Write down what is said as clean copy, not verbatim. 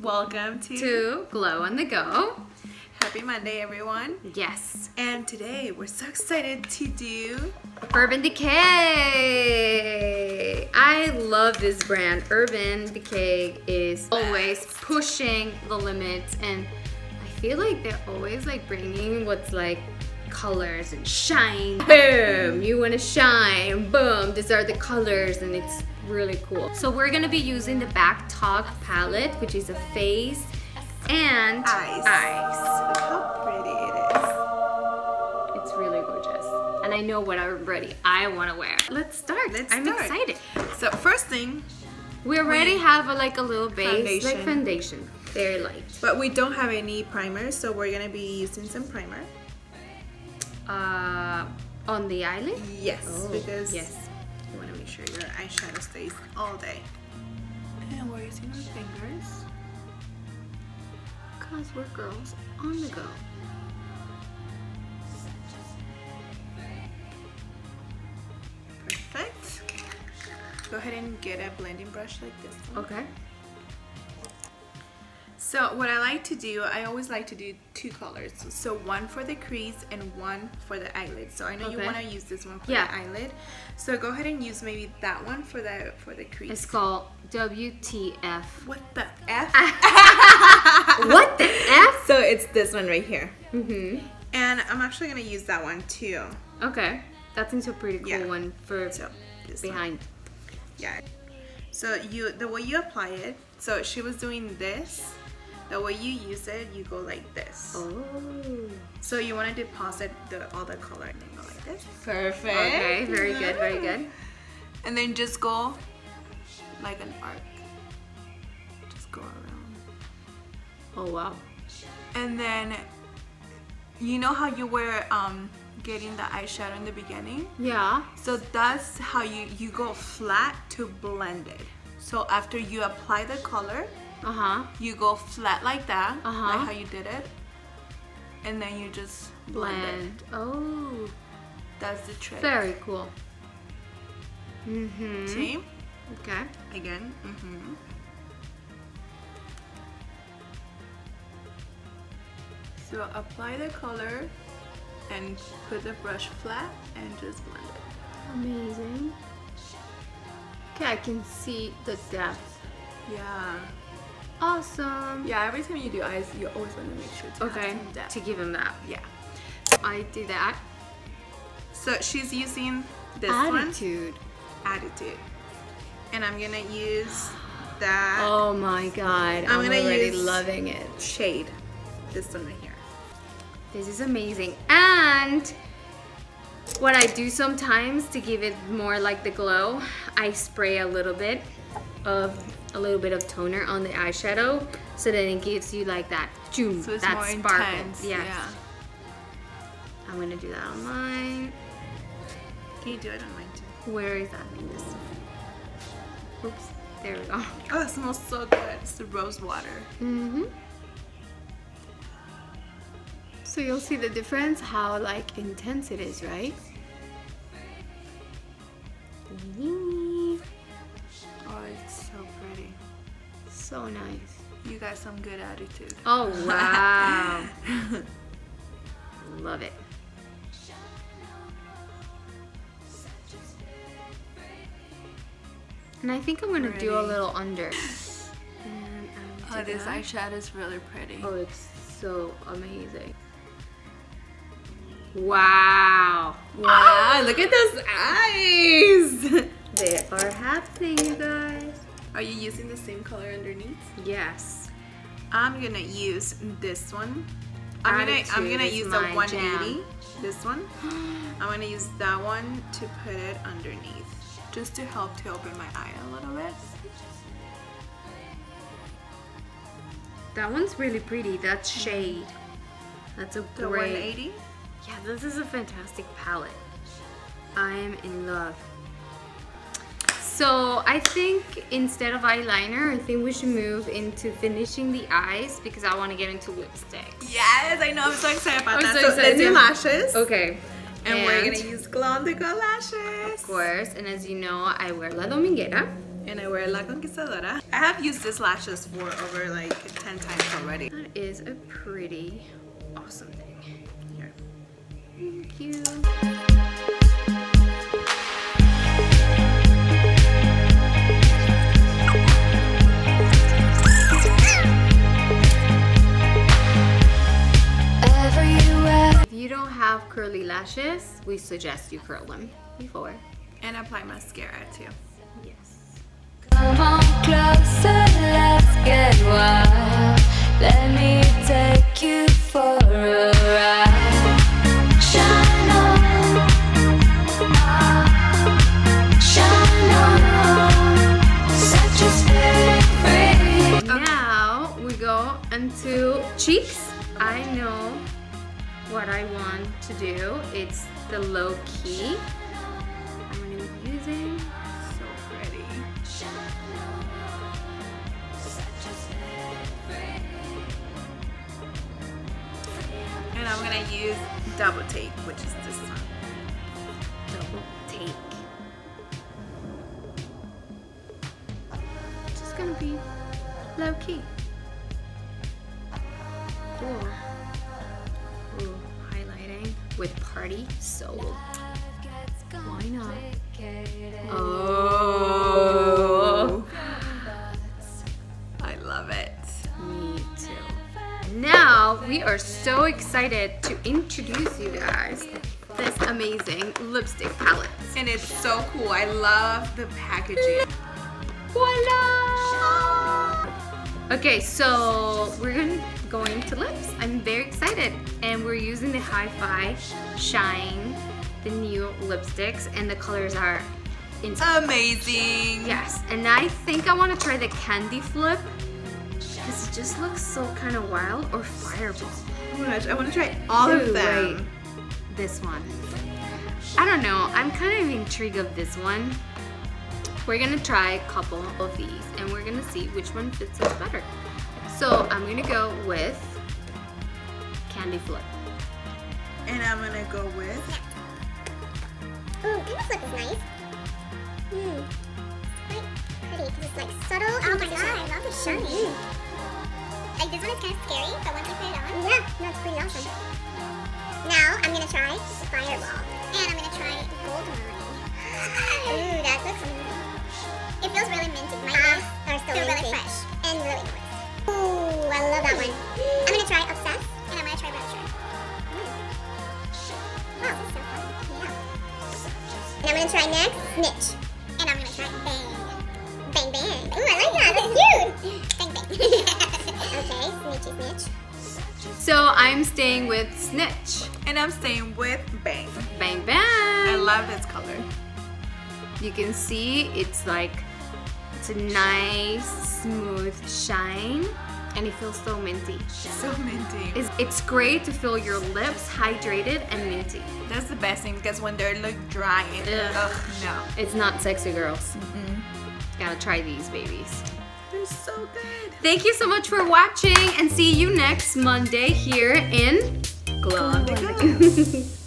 Welcome to Glow on the Go. Happy Monday, everyone. Yes. And today we're so excited to do Urban Decay. I love this brand. Urban Decay is always pushing the limits, and I feel like they're always like bringing what's like colors and shine. Boom, you want to shine. Boom, these are the colors, and it's really cool. So we're gonna be using the Backtalk palette, which is a face and eyes. Look how pretty it is. It's really gorgeous. And I know what I want to wear. Let's start. I'm excited. So first thing, we already have a little base, foundation. like foundation, very light. But we don't have any primer, so we're gonna be using some primer. On the eyelid? Yes, because yes. you want to make sure your eyeshadow stays all day. And we're using our fingers. Cause we're girls on the go. Perfect. Go ahead and get a blending brush like this one. Okay. So what I like to do, I always like to do two colors. So one for the crease and one for the eyelid. So I know you want to use this one for the eyelid. So go ahead and use maybe that one for the crease. It's called WTF. What the F? What the F? So it's this one right here. Mm-hmm. And I'm actually gonna use that one too. Okay. That seems a pretty cool one for behind. Yeah. So the way you apply it, so she was doing this. The way you use it, you go like this. Oh. So you want to deposit all the color and then go like this. Perfect. Okay, very good, very good. And then just go like an arc. Just go around. Oh wow. And then you know how you were getting the eyeshadow in the beginning? Yeah. So that's how you go flat to blend it. So after you apply the color, you go flat like that, like how you did it, and then you just blend it. Oh, that's the trick. Very cool. See? Okay. Again. So apply the color and put the brush flat and just blend it. Amazing. Okay, I can see the depth. Yeah. Awesome. Yeah, every time you do eyes, you always want to make sure to have some depth. To give him that. Yeah. I do that. So she's using this Attitude. Attitude. And I'm gonna use that. Oh my god, I'm already loving it. Shade. This one right here. This is amazing. And what I do sometimes to give it more like the glow, I spray a little bit of toner on the eyeshadow, so then it gives you like that zoom, so it's that more sparkle. Intense. Yes. Yeah. I'm gonna do that on mine. Can you do it on mine too? Where is that? This. Oops. There we go. Oh, it smells so good. It's the rose water. So you'll see the difference, how like intense it is, right? Oh, it's so pretty. So nice. You got some good attitude. Oh wow. Love it. And I think I'm gonna do a little under. Oh, this eyeshadow is really pretty. Oh, it's so amazing. Wow. Wow, look at those eyes. They are happening, you guys. Are you using the same color underneath? Yes. I'm gonna use this one. I'm gonna use the 180. This one. I'm gonna use that one to put it underneath, just to help to open my eye a little bit. That one's really pretty. That's shade. That's a great. The 180. Yeah, this is a fantastic palette. I am in love. So I think instead of eyeliner, I think we should move into finishing the eyes because I want to get into lipstick. Yes, I know. I'm so excited about that. So let's do lashes. Okay. And we're gonna use Glow on the Go lashes. Of course. And as you know, I wear La Dominguera. And I wear La Conquistadora. I have used these lashes for over like 10 times already. That is a pretty awesome thing. Here. Thank you. If you don't have curly lashes, we suggest you curl them before. And apply mascara too. Yes. Come on closer, let's get wild. Let me take you for a ride. Shine on, shine on, set your spirit free. Now we go into cheeks. I know what I want to do. It's the low key. I'm gonna be using So pretty. And I'm gonna use double take, which is this one. double take. Just gonna be low key. Ooh, highlighting with Party Soul. Why not? Oh, I love it. me too. Now we are so excited to introduce you guys this amazing lipstick palette. And it's so cool. I love the packaging. Voila! Okay, so we're going to lips. I'm very excited, and we're using the Hi-Fi Shine, the new lipsticks, and the colors are insane. Amazing. Yes, and I think I want to try the Candy Flip because it just looks so kind of wild, or Fireball. Oh my gosh, I want to try all of them. Wait, this one. I don't know. I'm kind of intrigued of this one. We're gonna try a couple of these, and we're gonna see which one fits us better. So I'm gonna go with Candy Flip. And I'm gonna go with. Ooh, Candy Flip is nice. Quite pretty because it's like subtle. Oh my god, I love the shiny. Like this one is kind of scary, but once you put it on, yeah, no, it's pretty awesome. Now I'm gonna try Fireball, and I'm gonna try Goldenrod. Ooh, that looks amazing. It feels really minty. My lips are still really fresh and really moist. Ooh, I love that one. I'm gonna try Obsess, and I'm gonna try Rapture. Wow, this is so fun. Yeah. And I'm gonna try next Snitch, and I'm gonna try Bang. Bang Bang. Ooh, I like that. That's cute. Bang Bang. Okay, Snitchy Snitch. So I'm staying with Snitch. And I'm staying with Bang. Bang Bang. I love this color. You can see it's like, it's a nice smooth shine, and it feels so minty. So minty. It's great to feel your lips hydrated and minty. That's the best thing because when they're like dry, ugh, no. It's not sexy, girls. Gotta try these babies. They're so good. Thank you so much for watching, and see you next Monday here in Glow on the Go.